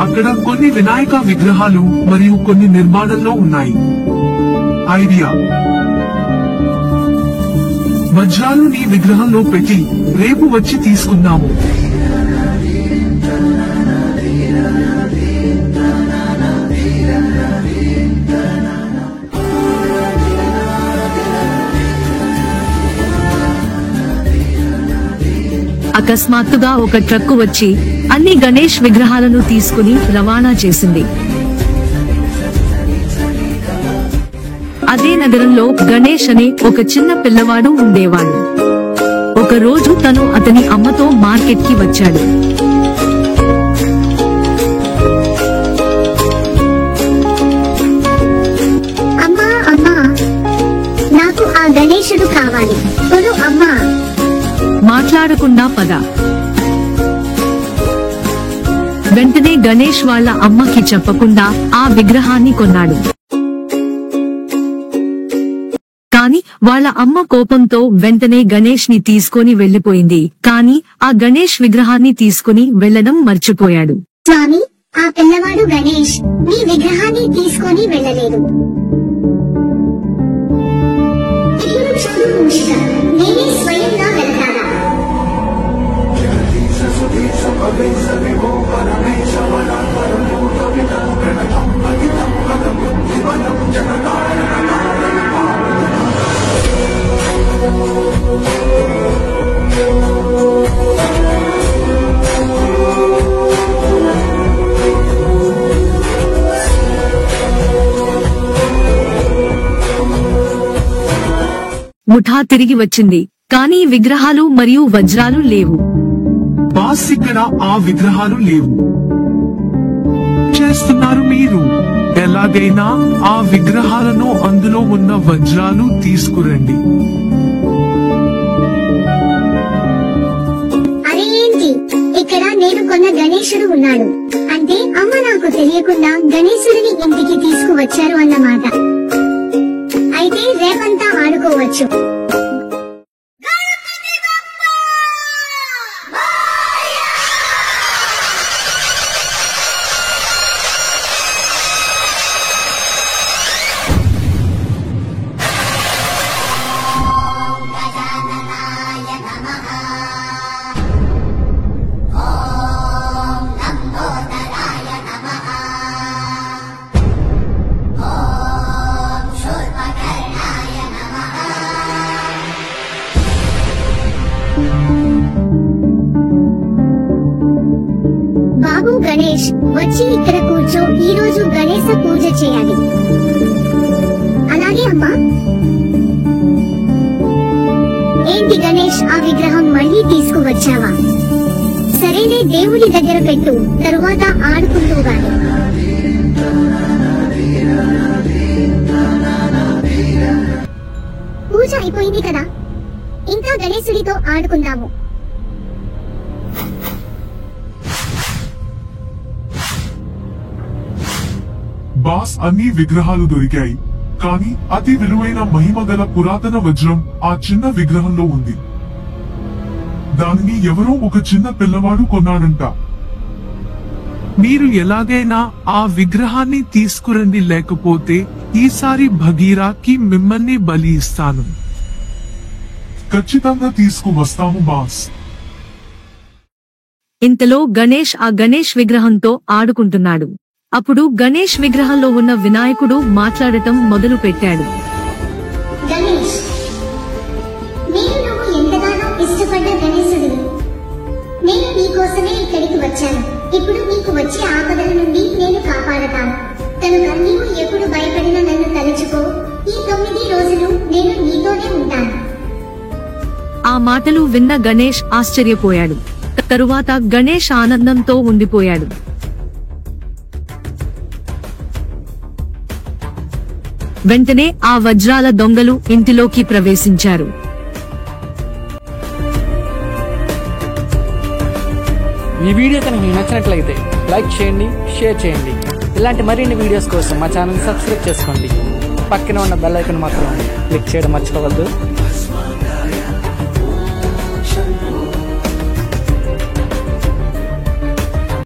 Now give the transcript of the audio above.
అక్కడ కొన్ని వినాయక విగ్రహాలు మరియు కొన్ని నిర్మాణంలో ఉన్నాయి. ఐడియా: వజ్రాలు నీ విగ్రహంలో పెట్టి రేపు వచ్చి తీసుకుందాము. అకస్మాత్తుగా ఒక ట్రక్కు వచ్చి అన్ని గణేష్ విగ్రహాలను తీసుకుని రవాణా చేసింది. అదే నగరంలో గణేష్ అనే ఒక చిన్న పిల్లవాడు ఉండేవాడు. ఒక రోజు తను అతని అమ్మతో మార్కెట్ కి వచ్చాడు. అమ్మా అమ్మా, నాకు ఆ గణేశుడు కావాలి. కొను అమ్మా. మాట్లాడకుండా పద. వెంటనే గణేష్ వాళ్ళ అమ్మకి చెప్పకుండా ఆ విగ్రహాన్ని కొన్నాడు. కాని వాళ్ళ అమ్మ కోపంతో వెంటనే గణేష్ ని తీసుకొని వెళ్లిపోయింది. కాని ఆ గణేష్ విగ్రహాన్ని తీసుకుని వెళ్లడం మర్చిపోయాడు. స్వామి, ఆ పిల్లవాడు గణేష్ మీ విగ్రహాన్ని తీసుకొని వెళ్ళలేదు. ఇప్పుడు చూడు మూషిక, నేనే స్వయంగా వెళ్తాను. ముఠా తిరిగి వచ్చింది. కానీ విగ్రహాలు మరియు వజ్రాలు లేవు. బాస్, ఇక్కడ ఆ విగ్రహాలు లేవు. చేస్తున్నారు మీరు? ఎలాగైనా ఆ విగ్రహాలను అందులో ఉన్న వజ్రాలు తీసుకురండి. అరే ఏంటి, ఇక్కడ నేను కొన్న గణేశుడు ఉన్నాడు. అంటే అమ్మ నాకు తెలియకుండా గణేశుడిని ఇంటికి తీసుకువచ్చారు అన్నమాట. అయితే రేపంతా ఆడుకోవచ్చు. బాబు గణేష్, వచ్చి ఇక్కడ కూర్చో. ఈ రోజు గణేశ పూజ చేయాలి. అలాగే అమ్మా. ఏంటి గణేష్, ఆ విగ్రహం మళ్ళీ తీసుకువచ్చావా? సరేలే, దేవుడి దగ్గర పెట్టు, తరువాత ఆడుకుంటూ గాని. పూజ అయిపోయింది కదా, ఇంకా గణేశుడితో ఆడుకుందాము. బాస్, అన్ని విగ్రహాలు దొరికాయి. కానీ అతి విలువైన మహిమగల పురాతన వజ్రం ఆ చిన్న విగ్రహంలో ఉంది. దానిని ఎవరో ఒక చిన్న పిల్లవాడు కొన్నాడంట. మీరు ఎలాగైనా ఆ విగ్రహాన్ని తీసుకురండి, లేకపోతే ఈసారి భగీరాకి మిమ్మల్ని బలి ఇస్తాను. ఖచ్చితంగా తీసుకువస్తాము బాస్. ఇంతలో గణేష్ ఆ గణేష్ విగ్రహంతో ఆడుకుంటున్నాడు. అప్పుడు గణేష్ విగ్రహంలో ఉన్న వినాయకుడు మాట్లాడటం మొదలు పెట్టాడు. గణేష్, నేను నువ్వు ఎంతగానో ఇష్టపడ్డ గణేశుడు. నేను నీకోసమే ఇక్కడికి వచ్చాను. ఇప్పుడు నీకు వచ్చే ఆపదల నుండి నేను కాపాడతాను. కనుక నీవు ఎప్పుడు భయపడినా నన్ను తలుచుకో. ఈ 9 రోజులు నేను నీతోనే ఉంటాను. ఆ మాటలు విన్న గణేష్ ఆశ్చర్యపోయాడు. తరువాత గణేష్ ఆనందంతో ఉండిపోయాడు. వెంటనే ఆ వజ్రాల దొంగలు ఇంటిలోకి ప్రవేశించారు. ఈ వీడియో కనుక మీకు నచ్చినట్లయితే లైక్ చేయండి, షేర్ చేయండి. ఇలాంటి మరిన్ని వీడియోస్ కోసం మా ఛానల్ సబ్స్క్రైబ్ చేసుకోండి. పక్కన ఉన్న బెల్ ఐకాన్ మాత్రం క్లిక్ చేయడం మర్చిపోవద్దు.